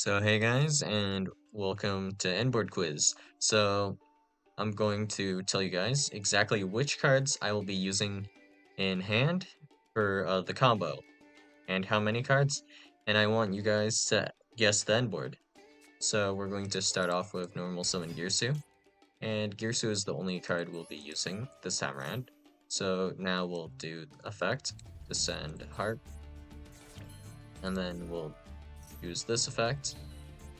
So hey guys, and welcome to Endboard Quiz. So I'm going to tell you guys exactly which cards I will be using in hand for the combo, and how many cards, and I want you guys to guess the Endboard. So we're going to start off with normal summon Girsu, and Girsu is the only card we'll be using this time around. So now we'll do effect to send heart, and then we'll use this effect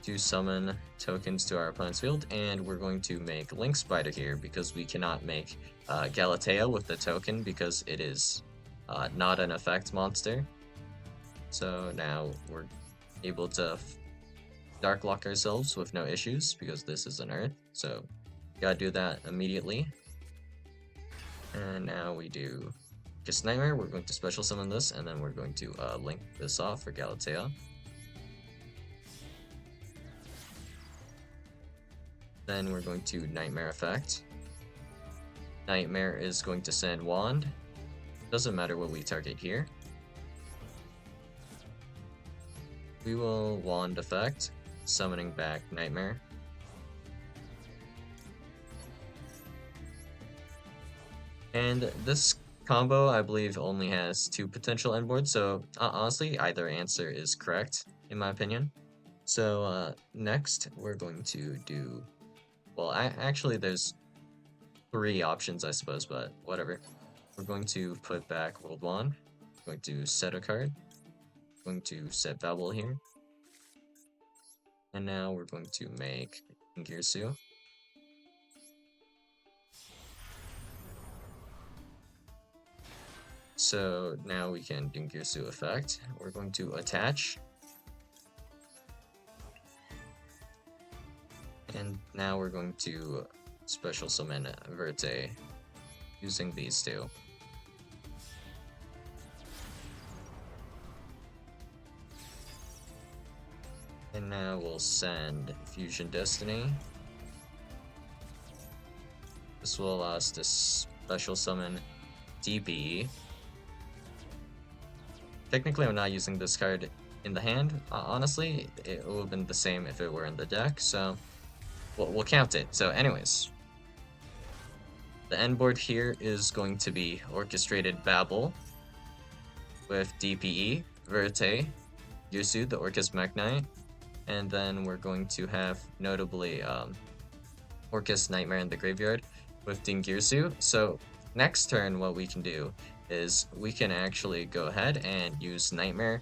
to summon tokens to our opponent's field, and we're going to make Link Spider here because we cannot make Galatea with the token because it is not an effect monster. So now we're able to Dark Lock ourselves with no issues because this is an Earth, so gotta do that immediately. And now we do just Nightmare. We're going to special summon this, and then we're going to link this off for Galatea. Then we're going to Nightmare effect. Nightmare is going to send Wand. Doesn't matter what we target here. We will Wand effect, summoning back Nightmare. And this combo, I believe, only has 2 potential endboards, so honestly, either answer is correct, in my opinion. So next, we're going to do... Well, actually, there's 3 options, I suppose, but whatever. We're going to put back World Wand. We're going to set a card. We're going to set Babel here. And now we're going to make Girsu. So now we can do Girsu effect. We're going to attach. And now we're going to special summon Verte using these two. And now we'll send Fusion Destiny. This will allow us to special summon DPE. Technically, I'm not using this card in the hand. Honestly, it would have been the same if it were in the deck, so we'll count it. So anyways, the end board here is going to be Orchestrated Babel with DPE, Verte, Yusu, the Orcus Mech Knight, and then we're going to have notably Orcus Nightmare in the Graveyard with Dingirsu. So next turn, what we can do is we can actually go ahead and use Nightmare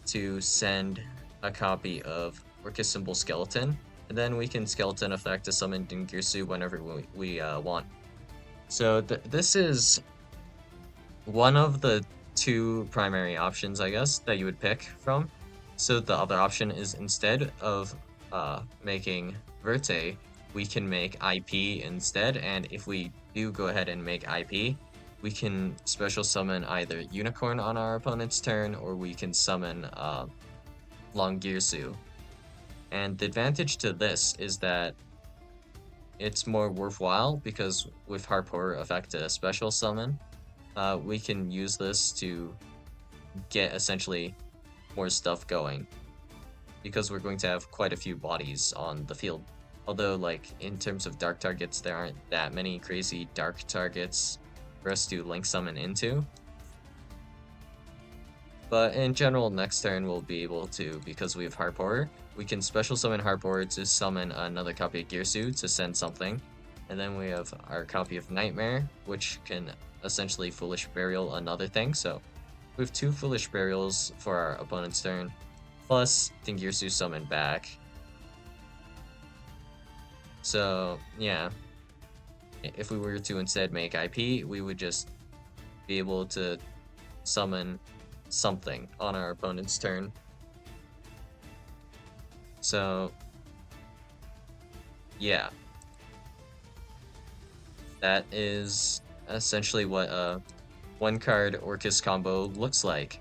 to send a copy of Orcus Symbol Skeleton, and then we can Skeleton effect to summon Dingirsu whenever we want. So this is one of the 2 primary options, I guess, that you would pick from. So the other option is, instead of making Verte, we can make IP instead, and if we do go ahead and make IP, we can special summon either Unicorn on our opponent's turn, or we can summon Longirsu. And the advantage to this is that it's more worthwhile, because with Harpor effect to special summon, we can use this to get essentially more stuff going, because we're going to have quite a few bodies on the field. Although, like, in terms of dark targets, there aren't that many crazy dark targets for us to link summon into. But in general, next turn we'll be able to, because we have Harpor, we can special summon Harpor to summon another copy of Girsu to send something. And then we have our copy of Nightmare, which can essentially Foolish Burial another thing. So we have 2 Foolish Burials for our opponent's turn, plus Dingirsu summon back. So yeah, if we were to instead make IP, we would just be able to summon something on our opponent's turn. So yeah, that is essentially what a 1-card Orcus combo looks like.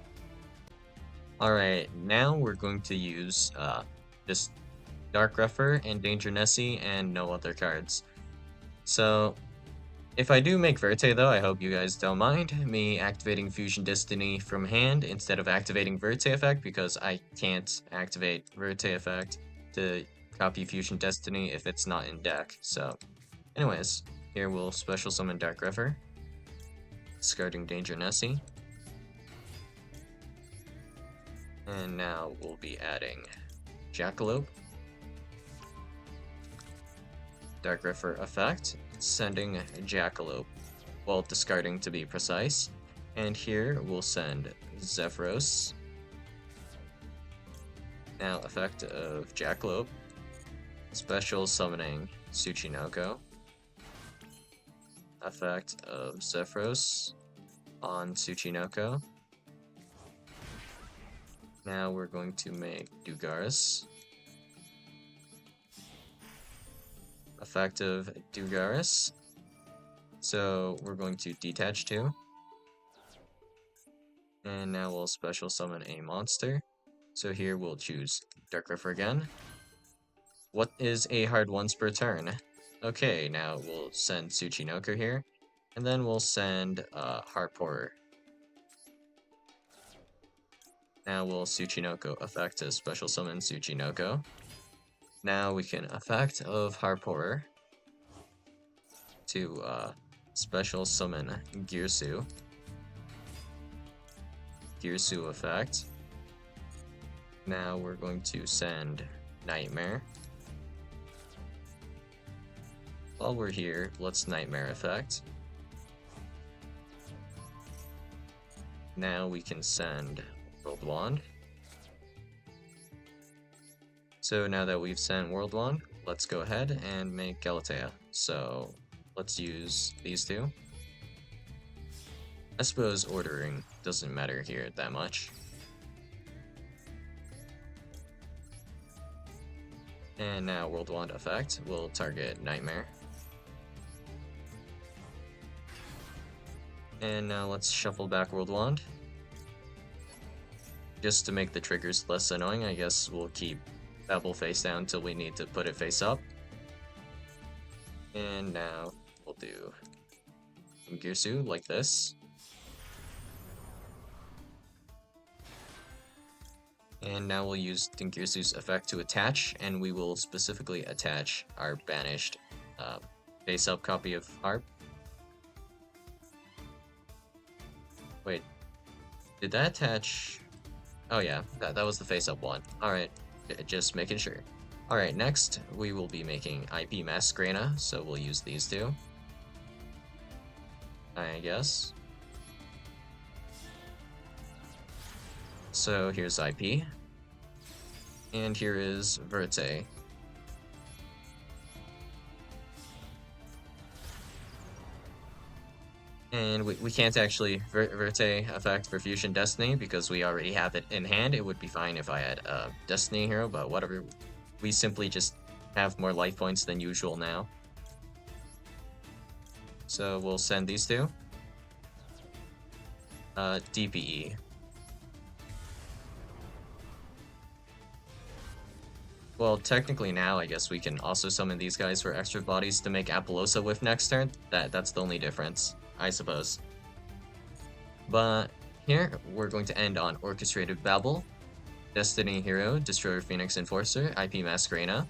Alright, now we're going to use just Dark Ruffer and Danger Nessie and no other cards. So If I do make Verte though, I hope you guys don't mind me activating Fusion Destiny from hand instead of activating Verte effect, because I can't activate Verte effect to copy Fusion Destiny if it's not in deck. So anyways, here we'll special summon Dark River, discarding Danger Nessie. And now we'll be adding Jackalope, Dark River effect, sending Jackalope, well, discarding to be precise. And here we'll send Zephyros. Now effect of Jackalope, special summoning Tsuchinoko. Effect of Zephyros on Tsuchinoko. Now we're going to make Dugaris. Effect of Dugaris. So we're going to detach 2. And now we'll special summon a monster. So here we'll choose Dark River again. What is a hard once per turn? Okay, now we'll send Tsuchinoko here. And then we'll send Harporer. Now we'll Tsuchinoko effect to special summon Tsuchinoko. Now we can effect of Harporer to special summon Girsu. Girsu effect. Now we're going to send Nightmare. While we're here, let's Nightmare effect. Now we can send World Wand. So now that we've sent World Wand, let's go ahead and make Galatea. So let's use these two. I suppose ordering doesn't matter here that much. And now World Wand effect will target Nightmare. And now let's shuffle back World Wand. Just to make the triggers less annoying, I guess we'll keep Pebble face down until we need to put it face up. And now we'll do Girsu like this. And now we'll use Dingirsu's effect to attach, and we will specifically attach our banished face-up copy of Harp. Wait, did that attach? Oh yeah, that was the face-up one. Alright, just making sure. Alright, next we will be making IP Masquerena, so we'll use these two, I guess. So here's IP, and here is Verte. And we can't actually Verte effect for Fusion Destiny because we already have it in hand. It would be fine if I had a Destiny hero, but whatever. We simply just have more life points than usual now. So we'll send these two. DPE. Well, technically now, I guess we can also summon these guys for extra bodies to make Apollosa with next turn. That's the only difference, I suppose. But here, we're going to end on Orchestrated Babel, Destiny Hero, Destroyer Phoenix Enforcer, IP Masquerena,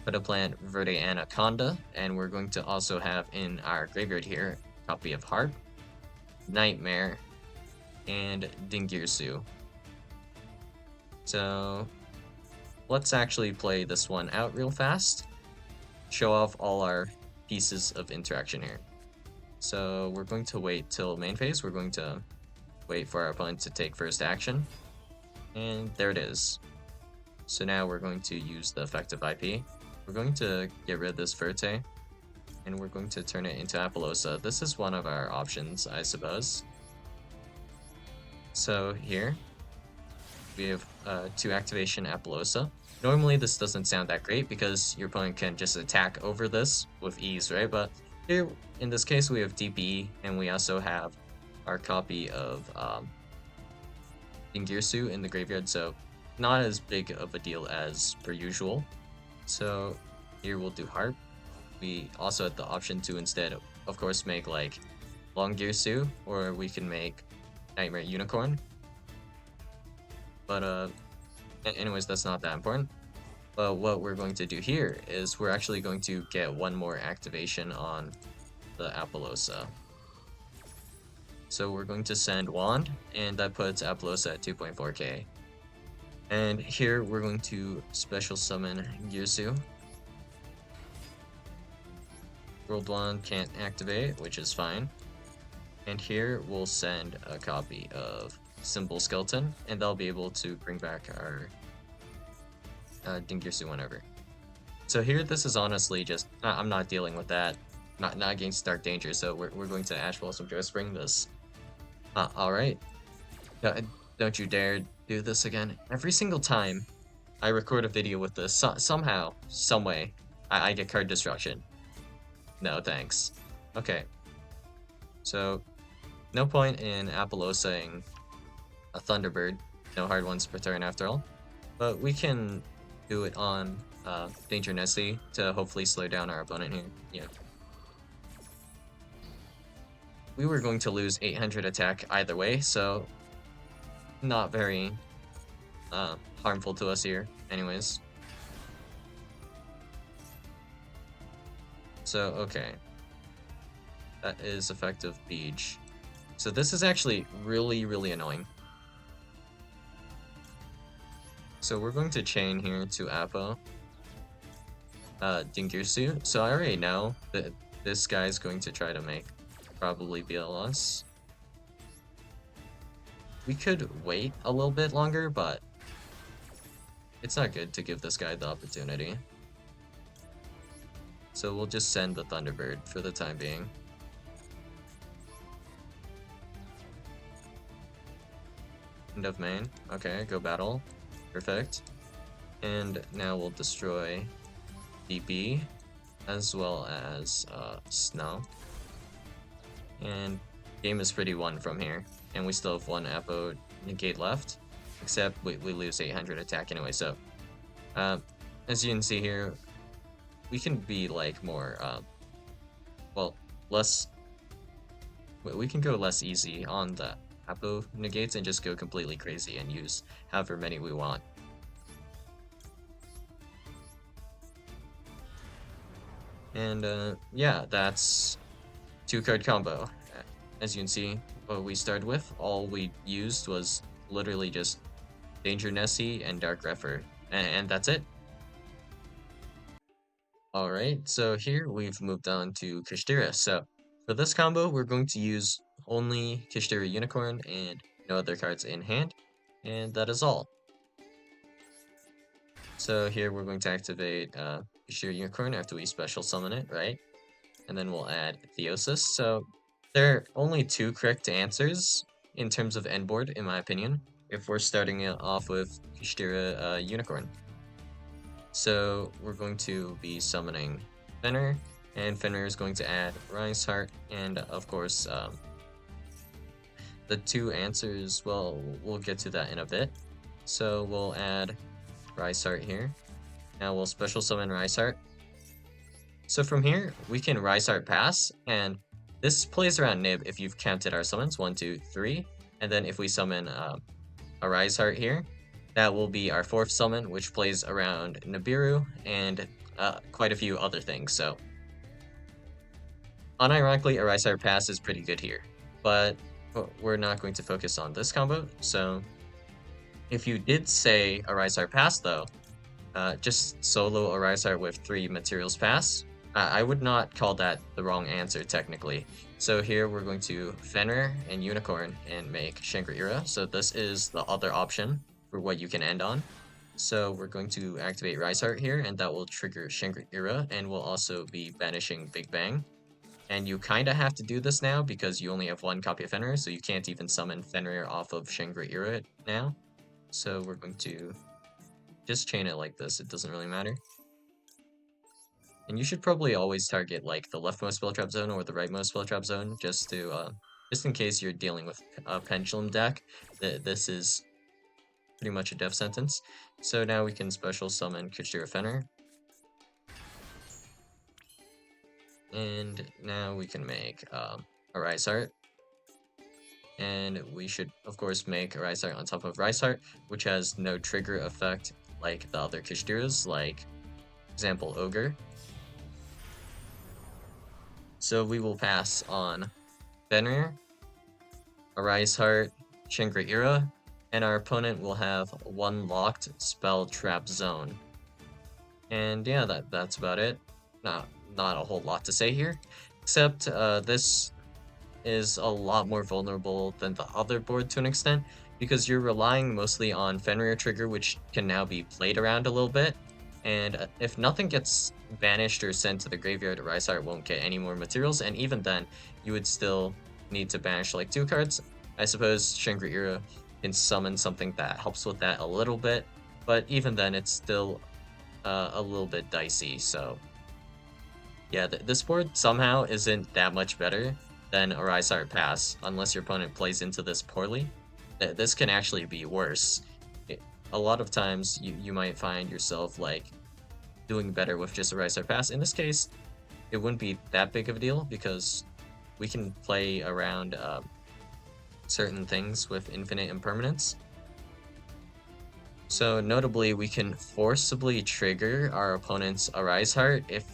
Put a Plant Verde Anaconda, and we're going to also have in our graveyard here, copy of Harp, Nightmare, and Dingirsu. So let's actually play this one out real fast, show off all our pieces of interaction here. So we're going to wait till main phase, we're going to wait for our opponent to take first action, and there it is. So now we're going to use the effective IP. We're going to get rid of this Verte, and we're going to turn it into Apollosa. This is one of our options, I suppose. So here, we have 2 activation Apollosa. Normally this doesn't sound that great because your opponent can just attack over this with ease, right? But here, in this case, we have DPE, and we also have our copy of Dingirsu in the graveyard, so not as big of a deal as per usual. So here we'll do Harp. We also had the option to instead of course, make like Long Girsu, or we can make Nightmare Unicorn. But anyways, that's not that important. But what we're going to do here is we're actually going to get one more activation on the Apollosa. So we're going to send Wand, and that puts Apollosa at 2.4k. And here we're going to special summon Girsu. World Wand can't activate, which is fine. And here we'll send a copy of Symbol Skeleton, and they'll be able to bring back our Dingirsu whenever. So here, this is honestly just, I'm not dealing with that. Not against Dark Danger, so we're going to Ash Blossom Joy Spring this. Alright. Don't you dare do this again. Every single time I record a video with this, somehow, someway, I get card destruction. No, thanks. Okay. So, no point in Apollosaing a Thunderbird. No hard ones per turn after all. But we can do it on Danger Nessie to hopefully slow down our opponent here. Yeah. We were going to lose 800 attack either way, so not very harmful to us here anyways. So, okay. That is effective Beach. So this is actually really, really annoying. So we're going to chain here to Apo. Dingirsu. So I already know that this guy's going to try to make probably BLS. We could wait a little bit longer, but it's not good to give this guy the opportunity. So we'll just send the Thunderbird for the time being. End of main. Okay, go battle. Perfect. And now we'll destroy DP as well as Snow. And game is pretty won from here. And we still have one Apo negate left. Except we lose 800 attack anyway, so as you can see here, we can be like more well, less, we can go less easy on the Apo negates and just go completely crazy and use however many we want. And yeah, that's 2-card combo. As you can see, what we started with, all we used was literally just Danger Nessie and Dark Refer, and that's it. Alright, so here we've moved on to Kishtira. So for this combo, we're going to use only Kishtira Unicorn and no other cards in hand, and that is all. So here we're going to activate Kishtira Unicorn after we special summon it, right? And then we'll add Theosis. So there are only 2 correct answers in terms of Endboard, in my opinion, if we're starting it off with Kishtira Unicorn. So we're going to be summoning Fenrir, and Fenrir is going to add Rise Heart, and of course, the 2 answers, well, we'll get to that in a bit. So we'll add Rise Heart here. Now we'll special summon Rise Heart. So from here, we can Rise Heart pass, and this plays around Nib if you've counted our summons, 1, 2, 3, and then if we summon a Rise Heart here, that will be our 4th summon, which plays around Nibiru and quite a few other things. So, unironically, a Rise Heart pass is pretty good here, but we're not going to focus on this combo. So, if you did say a Rise Heart pass, though, just solo a Rise Heart with 3 materials pass, I would not call that the wrong answer technically. So here we're going to Fenrir and Unicorn and make Shangri-Ira. So this is the other option for what you can end on. So we're going to activate Rise Heart here, and that will trigger Shangri-Ira, and we'll also be banishing Big Bang. And you kind of have to do this now because you only have 1 copy of Fenrir, so you can't even summon Fenrir off of Shangri-Ira now. So we're going to just chain it like this, it doesn't really matter. And you should probably always target like the leftmost spell trap zone or the rightmost spell trap zone, just to just in case you're dealing with a pendulum deck. This is pretty much a death sentence. So now we can special summon Kuchira Fenrir. And now we can make a Rice Heart. And we should, of course, make a Rice Heart on top of Rice Heart, which has no trigger effect like the other Kishtiras, like, example, Ogre. So we will pass on Fenrir, a Rice Heart, Shangri-Ira, and our opponent will have one locked spell trap zone. And yeah, that's about it. Not a whole lot to say here, except this is a lot more vulnerable than the other board to an extent, because you're relying mostly on Fenrir trigger, which can now be played around a little bit. And if nothing gets banished or sent to the graveyard, Rice Heart won't get any more materials, and even then, you would still need to banish like 2 cards. I suppose Shangri-Ira can summon something that helps with that a little bit, but even then, it's still a little bit dicey, so yeah, this board somehow isn't that much better than a Rise Heart Pass, unless your opponent plays into this poorly. This can actually be worse. A lot of times, you might find yourself, like, doing better with just a Rise Heart Pass. In this case, it wouldn't be that big of a deal, because we can play around certain things with infinite impermanence. So notably, we can forcibly trigger our opponent's Arise Heart if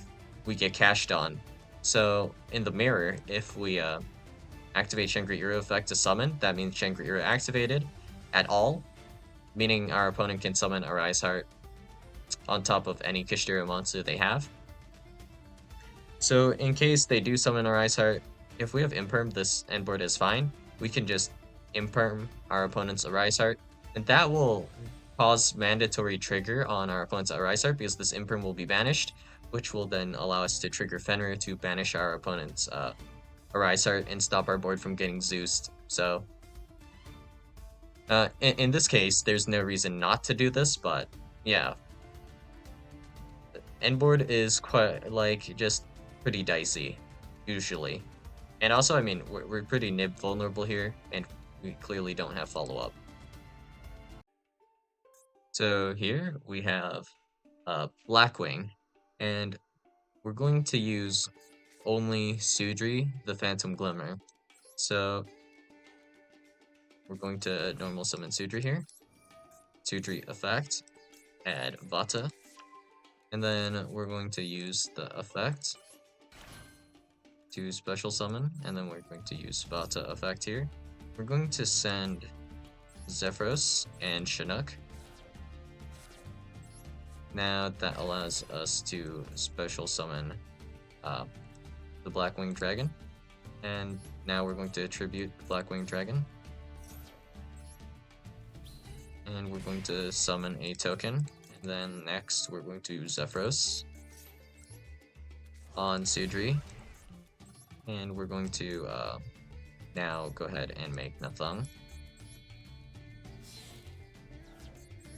we get cashed on. So in the mirror, if we activate Shangri-Ira effect to summon, that means Shangri-Ira activated at all, meaning our opponent can summon Arise Heart on top of any Kishtira monster they have. So in case they do summon Arise Heart, if we have Imperm, this endboard is fine. We can just Imperm our opponent's Arise Heart, and that will cause mandatory trigger on our opponent's Arise Heart, because this Imperm will be banished, which will then allow us to trigger Fenrir to banish our opponent's Arise Heart and stop our board from getting Zeused. So in this case, there's no reason not to do this, but yeah. Endboard is quite, like, just pretty dicey, usually. And also, I mean, we're pretty nib vulnerable here, and we clearly don't have follow-up. So here we have Blackwing, and we're going to use only Sudri, the Phantom Glimmer. So we're going to normal summon Sudri here. Sudri effect, add Vata, and then we're going to use the effect to special summon, and then we're going to use Vata effect here. We're going to send Zephyros and Chinook. Now that allows us to special summon the Blackwing Dragon. And now we're going to attribute the Blackwing Dragon. And we're going to summon a token. And then next we're going to Zephyros on Sudri. And we're going to now go ahead and make Nathung.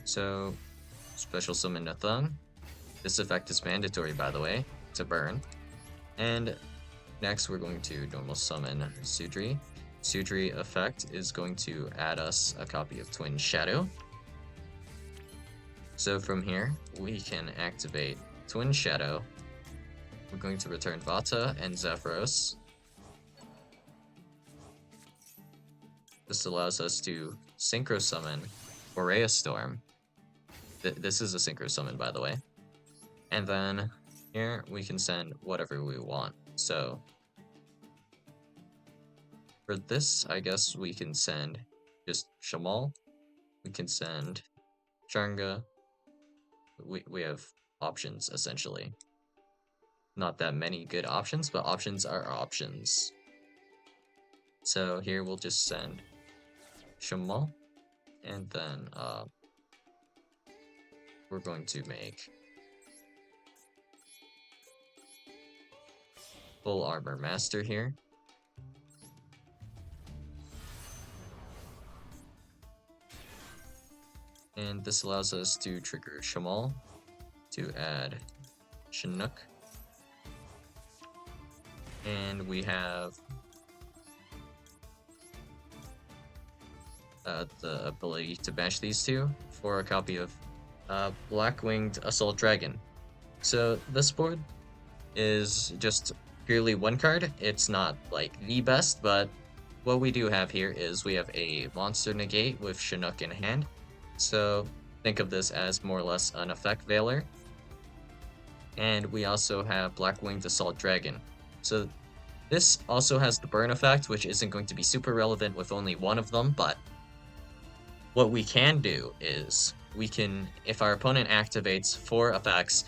So special summon Nathung. This effect is mandatory, by the way, to burn. And next we're going to normal summon Sudri. Sudri effect is going to add us a copy of Twin Shadow. So from here, we can activate Twin Shadow. We're going to return Vata and Zephyros. This allows us to Synchro Summon Borea Storm. This is a Synchro Summon, by the way. And then here we can send whatever we want. So for this, I guess we can send just Shamal. We can send Changa. We have options, essentially. Not that many good options, but options are options. So here we'll just send Shamal, and then we're going to make Full Armor Master here. And this allows us to trigger Shamal to add Chinook. And we have the ability to bash these two for a copy of Black-Winged Assault Dragon. So this board is just purely one card, it's not like the best, but what we do have here is we have a monster negate with Chinook in hand. So think of this as more or less an effect veiler. And we also have Black Winged Assault Dragon. So this also has the burn effect, which isn't going to be super relevant with only one of them, but what we can do is we can, if our opponent activates 4 effects,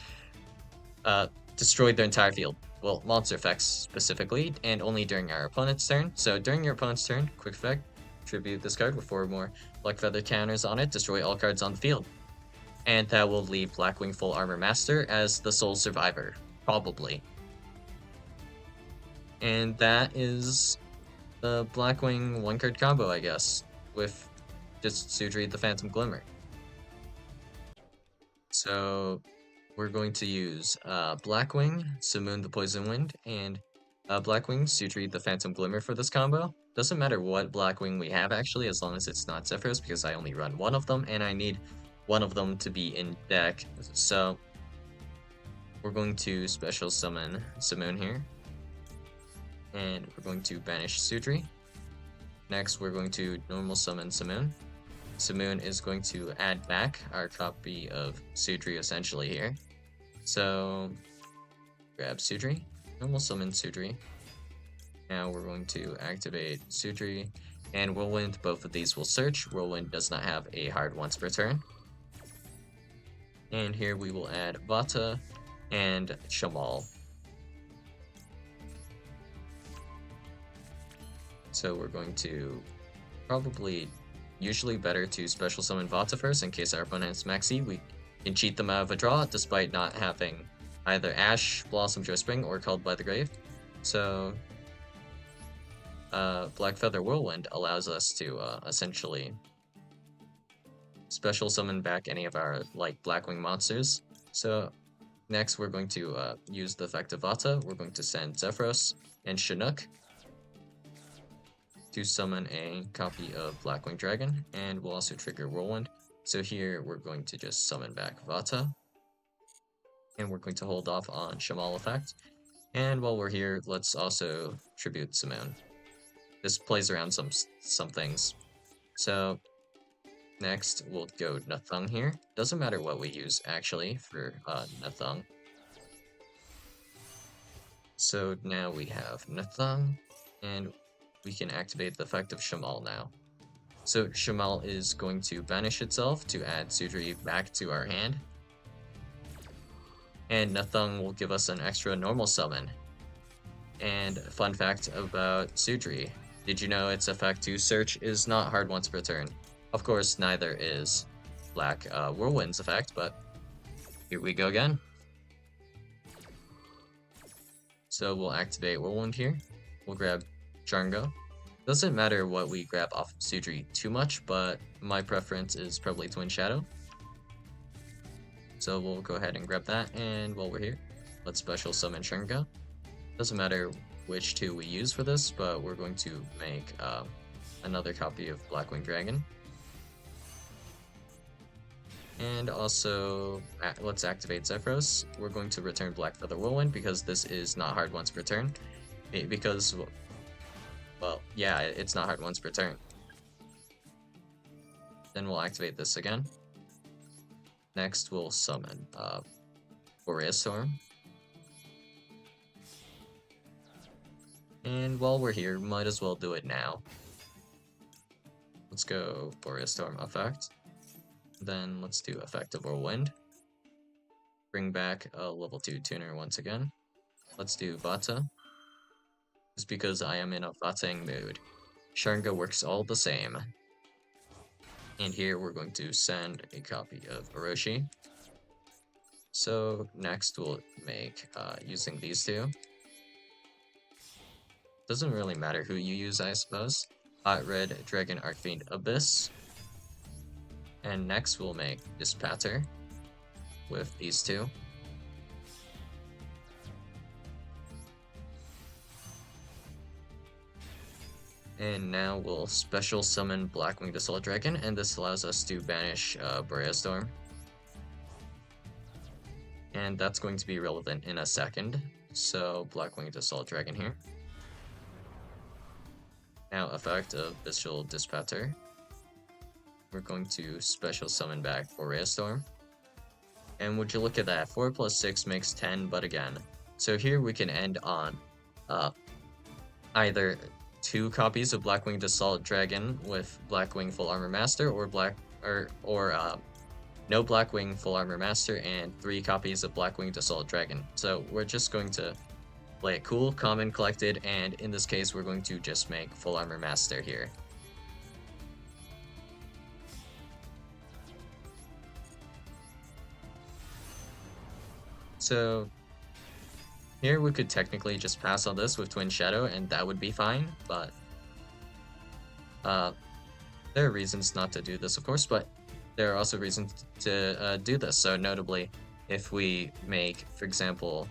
destroy their entire field. Well, monster effects specifically, and only during our opponent's turn. So during your opponent's turn, quick effect, tribute this card with 4 more Black Feather counters on it, destroy all cards on the field. And that will leave Blackwing Full Armor Master as the sole survivor, probably. And that is the Blackwing 1-card combo, I guess, with just Sudri the Phantom Glimmer. So we're going to use Blackwing, Simoon the Poison Wind, and Blackwing, Sudri the Phantom Glimmer for this combo. Doesn't matter what Blackwing we have actually, as long as it's not Zephyros, because I only run one of them, and I need one of them to be in deck. So we're going to special summon Simoon here. And we're going to banish Sudri. Next, we're going to normal summon Simoon. Simoon is going to add back our copy of Sudri essentially here. So grab Sudri, normal summon Sudri. Now we're going to activate Sudri and Whirlwind. Both of these will search. Whirlwind does not have a hard once per turn. And here we will add Vata and Shamal. So we're going to probably, usually better to special summon Vata first in case our opponent has Maxi. We can cheat them out of a draw despite not having either Ash, Blossom, Joy Spring, or Called by the Grave. So Black Feather Whirlwind allows us to essentially special summon back any of our Blackwing monsters. So next we're going to use the effect of Vata. We're going to send Zephyros and Chinook to summon a copy of Blackwing Dragon, and we'll also trigger Whirlwind. So here we're going to just summon back Vata, and we're going to hold off on Shamal effect. And while we're here, let's also tribute Simoon. This plays around some things. So next we'll go Nathung here. Doesn't matter what we use actually for Nathung. So now we have Nathung, and we can activate the effect of Shamal now. So Shamal is going to banish itself to add Sudri back to our hand. And Nathung will give us an extra normal summon. And fun fact about Sudri, did you know its effect to search is not hard once per turn? Of course, neither is Black Whirlwind's effect, but here we go again. So we'll activate Whirlwind here. We'll grab Jarngo. Doesn't matter what we grab off of Sudri too much, but my preference is probably Twin Shadow. So we'll go ahead and grab that, and while we're here, let's special summon Jarngo. Doesn't matter which 2 we use for this, but we're going to make another copy of Blackwing Dragon. And also, let's activate Zephyros. We're going to return Black Feather Whirlwind because this is not hard once per turn. Because, well, yeah, it's not hard once per turn. Then we'll activate this again. Next, we'll summon Boreas Storm. And while we're here, might as well do it now. Let's go Boreas Storm effect. Then let's do effect of Whirlwind. Bring back a level 2 tuner once again. Let's do Vata. Just because I am in a Vata'ing mood. Jarngo works all the same. And here we're going to send a copy of Orochi. So next we'll make using these 2. Doesn't really matter who you use, I suppose. Hot Red Dragon Archfiend Abyss. And next we'll make Dispater with these 2. And now we'll special summon Blackwing Assault Dragon, and this allows us to banish Boreas Storm. And that's going to be relevant in a second. So Black-Winged Assault Dragon here. Now effect of Bestial Dispatcher. We're going to special summon back for Storm. And would you look at that, 4 plus 6 makes 10, but again. So here we can end on either 2 copies of Black-Winged Assault Dragon with Blackwing Full Armor Master, or no Blackwing Full Armor Master and 3 copies of Black-Winged Assault Dragon. So we're just going to play it cool, calm, and collected, and in this case we're going to just make Full Armor Master here. So here we could technically just pass on this with Twin Shadow and that would be fine, but there are reasons not to do this, of course, but there are also reasons to do this. So notably, if we make, for example,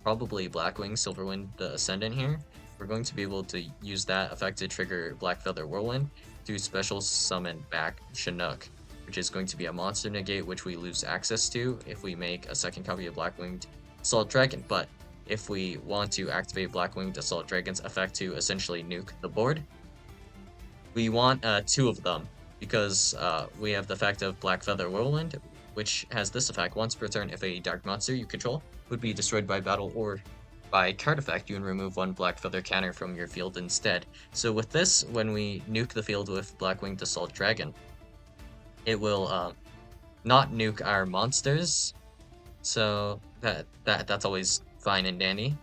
probably Blackwing Silverwind the Ascendant here, we're going to be able to use that effect to trigger Black Feather Whirlwind to special summon back Chinook, which is going to be a monster negate which we lose access to if we make a second copy of Black-Winged Assault Dragon. But if we want to activate Black-Winged Assault Dragon's effect to essentially nuke the board, we want 2 of them, because we have the effect of Black Feather Whirlwind, which has this effect: once per turn, if a dark monster you control would be destroyed by battle or by card effect, you can remove 1 Black Feather counter from your field instead. So with this, when we nuke the field with Black-Winged Assault Dragon, it will not nuke our monsters, so that's always fine and dandy.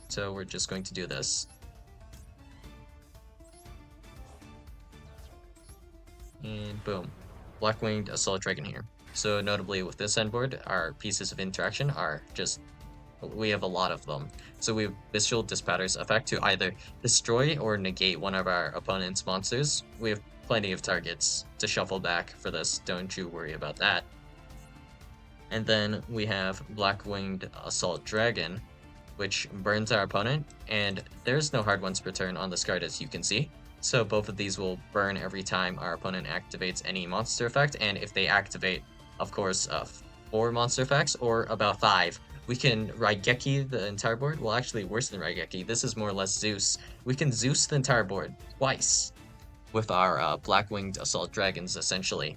So we're just going to do this. And boom, Black-Winged Assault Dragon here. So notably with this endboard, our pieces of interaction are just, we have a lot of them. So we have Bestial Dispatcher's effect to either destroy or negate one of our opponent's monsters. We have plenty of targets to shuffle back for this, don't you worry about that. And then we have Black-Winged Assault Dragon, which burns our opponent, and there's no hard ones per turn on this card, as you can see. So both of these will burn every time our opponent activates any monster effect, and if they activate, of course, 4 monster effects, or about 5, we can Raigeki the entire board. Well, actually, worse than Raigeki, this is more or less Zeus. We can Zeus the entire board twice with our Black-Winged Assault Dragons, essentially.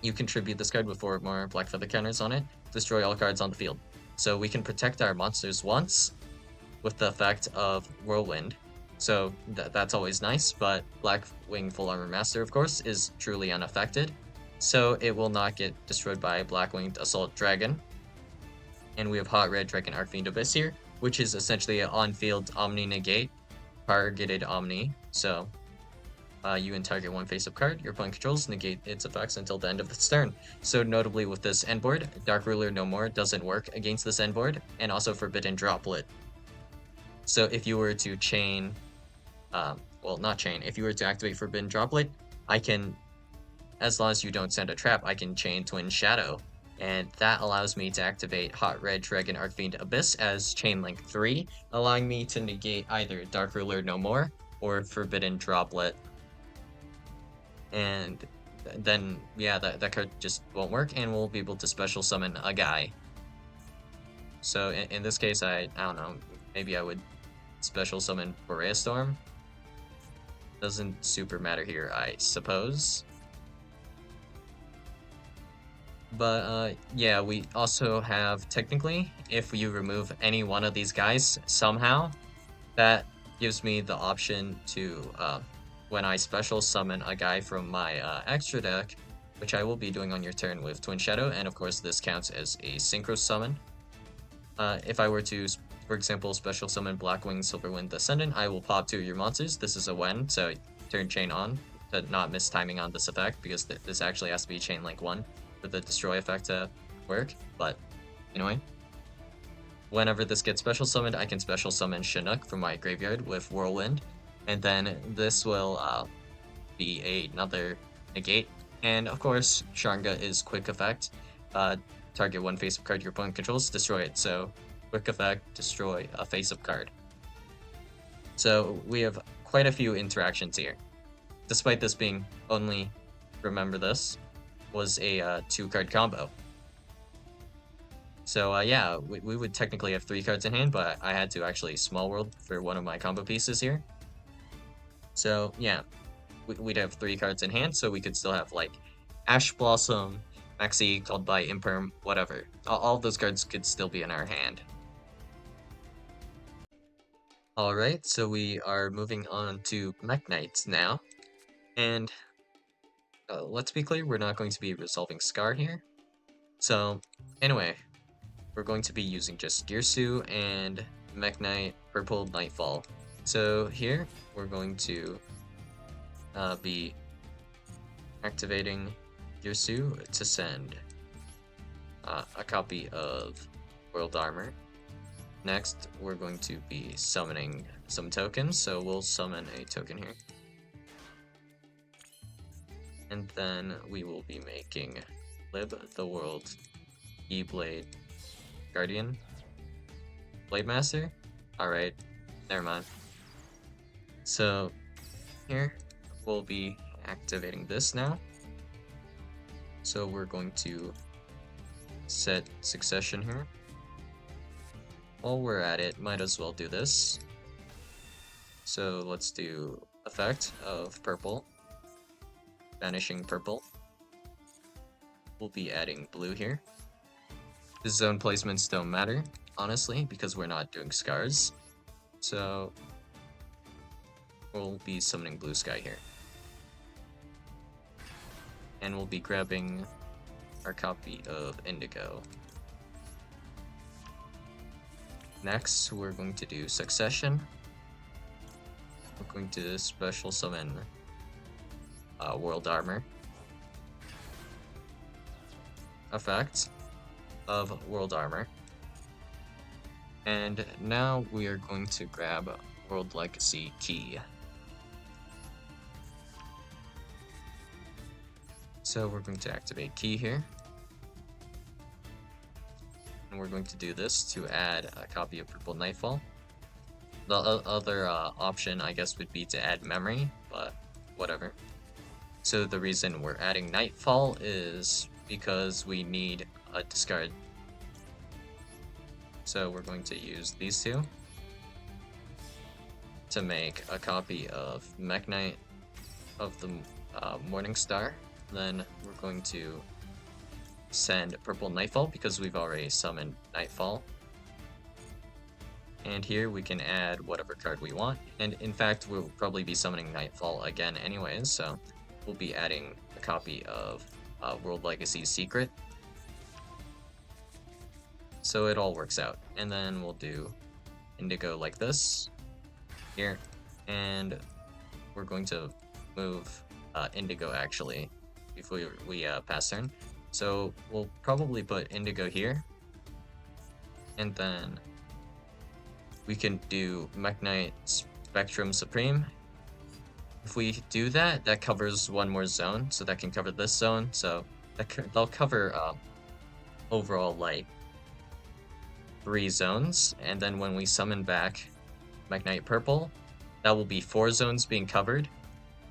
You contribute this card with 4 more Black Feather counters on it, destroy all cards on the field. So we can protect our monsters once with the effect of Whirlwind. So that's always nice, but Blackwing Full Armor Master, of course, is truly unaffected. So it will not get destroyed by Black-Winged Assault Dragon. And we have Hot Red Dragon Archfiend Abyss here, which is essentially an on-field Omni Negate, targeted Omni. So you can target 1 face-up card your opponent controls, negate its effects until the end of its turn. So notably with this endboard, Dark Ruler No More doesn't work against this endboard, and also Forbidden Droplet. So if you were to chain, well, not chain, if you were to activate Forbidden Droplet, I can, as long as you don't send a trap, I can chain Twin Shadow, and that allows me to activate Hot Red Dragon Archfiend Abyss as Chain Link 3, allowing me to negate either Dark Ruler No More or Forbidden Droplet. And then, yeah, that card just won't work, and we'll be able to special summon a guy. So in this case, I don't know, maybe I would special summon Borea Storm. Doesn't super matter here, I suppose. But yeah, we also have, technically, if you remove any one of these guys somehow, that gives me the option to, when I special summon a guy from my extra deck, which I will be doing on your turn with Twin Shadow, and of course this counts as a synchro summon. If I were to, for example, special summon Blackwing Silverwind Ascendant, I will pop 2 of your monsters. This is a when, so turn chain on, to not miss timing on this effect, because this actually has to be chain link 1 for the destroy effect to work. But anyway, whenever this gets special summoned, I can special summon Chinook from my graveyard with Whirlwind, and then this will be another negate. And of course, Sharnga is quick effect. Target 1 face-up card your opponent controls, destroy it. So quick effect, destroy a face-up card. So we have quite a few interactions here. Despite this being only, remember this, was a 2-card combo. So yeah, we would technically have 3 cards in hand, but I had to actually small world for one of my combo pieces here. So yeah, we'd have 3 cards in hand, so we could still have like Ash Blossom, Maxi, Called by Imperm, whatever. All of those cards could still be in our hand. Alright, so we are moving on to Mech Knights now. And let's be clear, we're not going to be resolving Scar here. So anyway, we're going to be using just Gearsu and Mech Knight Purple Nightfall. So here, we're going to be activating Gearsu to send a copy of World Armor. Next, we're going to be summoning some tokens, so we'll summon a token here. And then we will be making Lib the World E-Blade Guardian Blade Master? Alright, never mind. So here we'll be activating this now. So we're going to set succession here. While we're at it, might as well do this. So let's do effect of purple, banishing purple. We'll be adding blue here. The zone placements don't matter, honestly, because we're not doing scars. So we'll be summoning blue sky here. And we'll be grabbing our copy of Indigo. Next, we're going to do Succession. We're going to special summon World Armor. Effect of World Armor. And now we are going to grab World Legacy Key. So we're going to activate Key here. And we're going to do this to add a copy of Purple Nightfall. The other option, I guess, would be to add Memory, but whatever. So the reason we're adding Nightfall is because we need a discard. So we're going to use these two to make a copy of Mech Knight of the Morning Star. Then we're going to send Purple Nightfall because we've already summoned Nightfall. And here we can add whatever card we want. And in fact, we'll probably be summoning Nightfall again anyways, so we'll be adding a copy of World Legacy Secret. So it all works out. And then we'll do Indigo like this here. And we're going to move Indigo actually before we pass turn. So we'll probably put Indigo here. And then we can do Mech Knight Spectrum Supreme. If we do that, that covers one more zone, so that can cover this zone. So they'll cover overall like 3 zones. And then when we summon back Mech Knight Purple, that will be 4 zones being covered.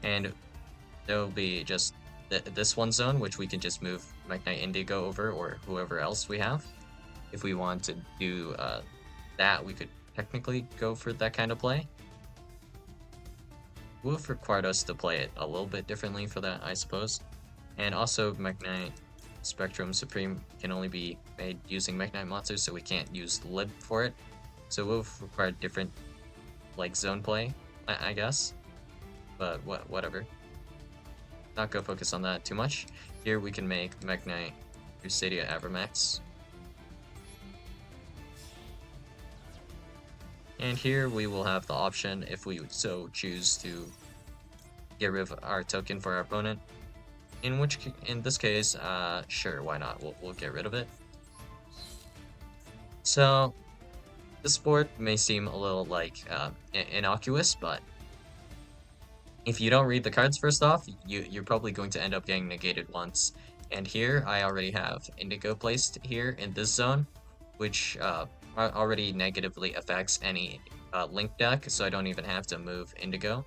And there will be just this one zone, which we can just move Mech Knight Indigo over, or whoever else we have. If we want to do that, we could technically go for that kind of play. Would have required us to play it a little bit differently for that, I suppose. And also, Mech Knight Spectrum Supreme can only be made using Mech Knight monsters, so we can't use Lib for it. So it would have required different, like, zone play, I guess. But whatever. Not go focus on that too much. Here we can make Mech Knight Crusadia Avermax. And here we will have the option, if we so choose, to get rid of our token for our opponent. In this case, sure, why not? We'll get rid of it. So this board may seem a little like innocuous, but if you don't read the cards first off, you're probably going to end up getting negated once. And here I already have Indigo placed here in this zone, which already negatively affects any Link deck, so I don't even have to move Indigo.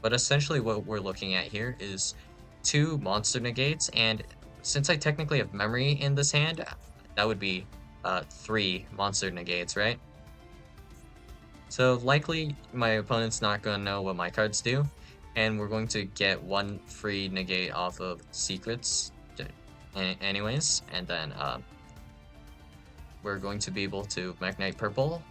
But essentially what we're looking at here is 2 monster negates, and since I technically have Memory in this hand, that would be 3 monster negates, right? So likely my opponent's not going to know what my cards do, and we're going to get 1 free negate off of secrets anyways, and then we're going to be able to Magnite Purple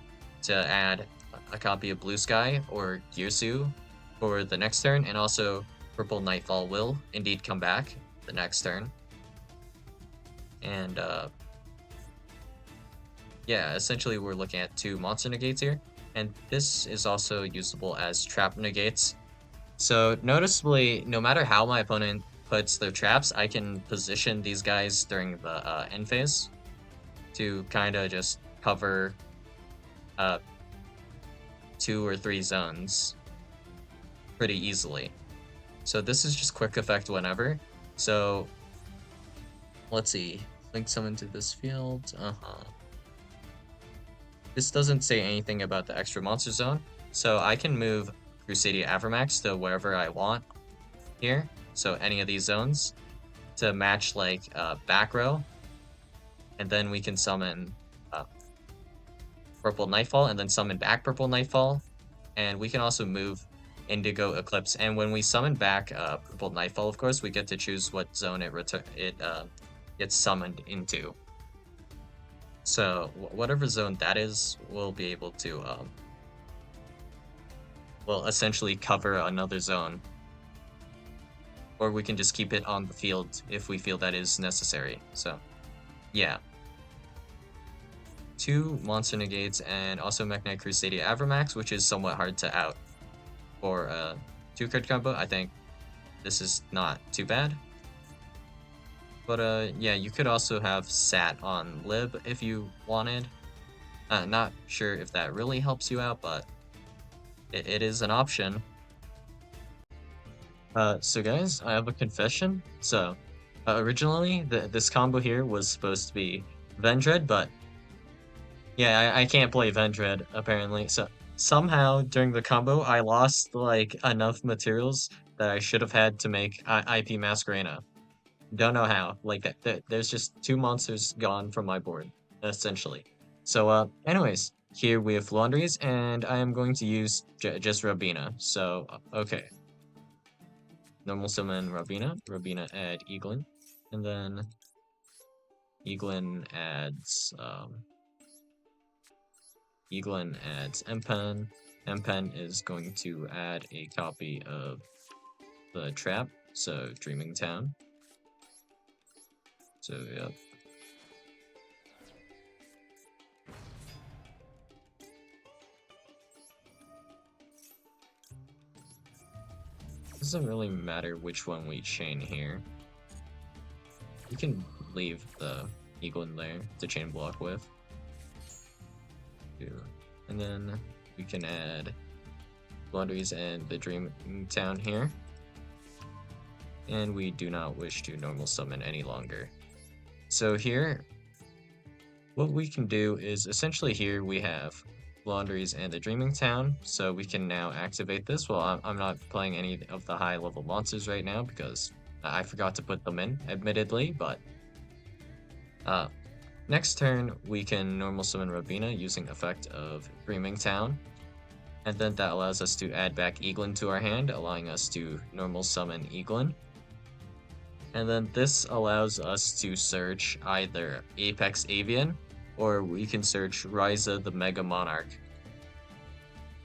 to add a copy of Blue Sky or yugioh for the next turn, and also Purple Nightfall will indeed come back the next turn. And yeah, essentially we're looking at 2 monster negates here, and this is also usable as trap negates. So noticeably, no matter how my opponent puts their traps, I can position these guys during the end phase to kind of just cover 2 or 3 zones pretty easily. So this is just quick effect whenever. So let's see, link someone to this field. This doesn't say anything about the extra monster zone, so I can move Crusadia Avramax to wherever I want here. So any of these zones to match like back row, and then we can summon Purple Nightfall and then summon back Purple Nightfall, and we can also move Indigo Eclipse. And when we summon back Purple Nightfall, of course, we get to choose what zone it gets summoned into. So whatever zone that is, we'll be able to will essentially cover another zone, or we can just keep it on the field if we feel that is necessary. So yeah, 2 monster negates and also Mekk-Knight Crusadia Avramax, which is somewhat hard to out for a 2-card combo. I think this is not too bad. But yeah, you could also have Sat on Lib if you wanted. Not sure if that really helps you out, but it is an option. So guys, I have a confession. So originally this combo here was supposed to be Vendread, but yeah, I can't play Vendread apparently. So somehow during the combo I lost like enough materials that I should have had to make IP Masquerena. Don't know how. Like there's just 2 monsters gone from my board, essentially. So anyways, here we have Flandres, and I am going to use just Rabina. So okay, normal summon Rabina. Rabina add Eaglin, and then Eaglin adds Empen. Empen is going to add a copy of the trap, so Dreaming Town. So yep. Doesn't really matter which one we chain here. We can leave the Eaglin there to chain block with. And then we can add Flandres and the Dreaming Town here. And we do not wish to normal summon any longer. So here, what we can do is essentially here we have Flandres and the Dreaming Town, so we can now activate this. Well, I'm not playing any of the high level monsters right now because I forgot to put them in, admittedly, but next turn we can normal summon Rabina using effect of Dreaming Town, and then that allows us to add back Eaglin to our hand, allowing us to normal summon Eaglin. And then this allows us to search either Apex Avian, or we can search Ryza the Mega Monarch.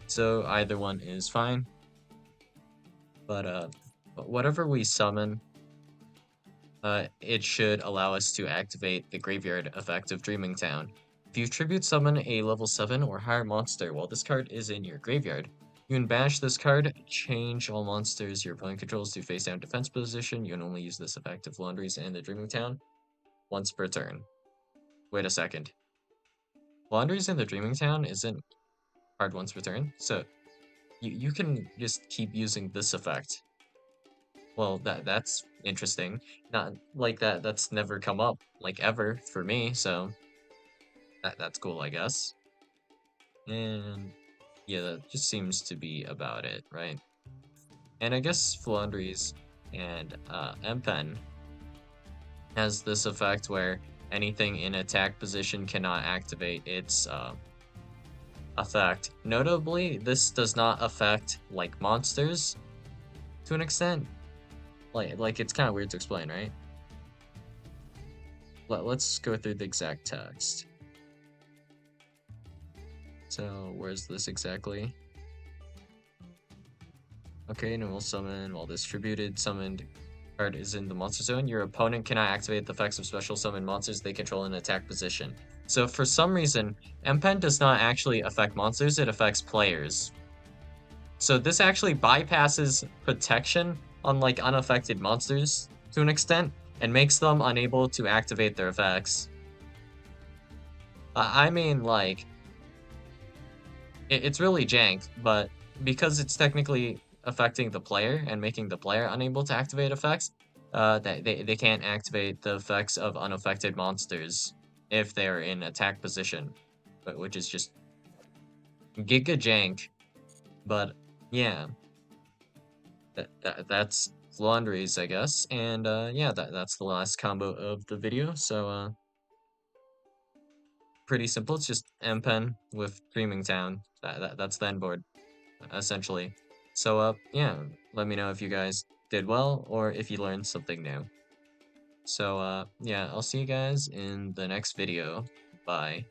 So either one is fine. But whatever we summon, it should allow us to activate the graveyard effect of Dreaming Town. If you tribute summon a level 7 or higher monster while this card is in your graveyard, you can banish this card, change all monsters your opponent controls to face down defense position. You can only use this effect of Flandres and the Dreaming Town once per turn. Wait a second. Flandres and the Dreaming Town isn't hard once per turn, so you can just keep using this effect. Well, that's interesting. Not like that's never come up like ever for me, so that's cool, I guess. And yeah, that just seems to be about it, right? And I guess Flandres and Empen has this effect where anything in attack position cannot activate its effect. Notably, this does not affect like monsters to an extent. Like it's kind of weird to explain, right? Let's go through the exact text. So where's this exactly? Okay, and it will summon while distributed. Summoned card is in the monster zone. Your opponent cannot activate the effects of special summon monsters they control in attack position. So for some reason, M-Pen does not actually affect monsters, it affects players. So this actually bypasses protection on like unaffected monsters to an extent and makes them unable to activate their effects. I mean, like, it's really jank, but because it's technically affecting the player and making the player unable to activate effects, they can't activate the effects of unaffected monsters if they're in attack position, but which is just giga jank. But yeah, that's laundries, I guess. And yeah, that's the last combo of the video. So pretty simple. It's just M-Pen with Dreaming Town. That's the end board, essentially. So yeah, let me know if you guys did well or if you learned something new. So yeah, I'll see you guys in the next video. Bye.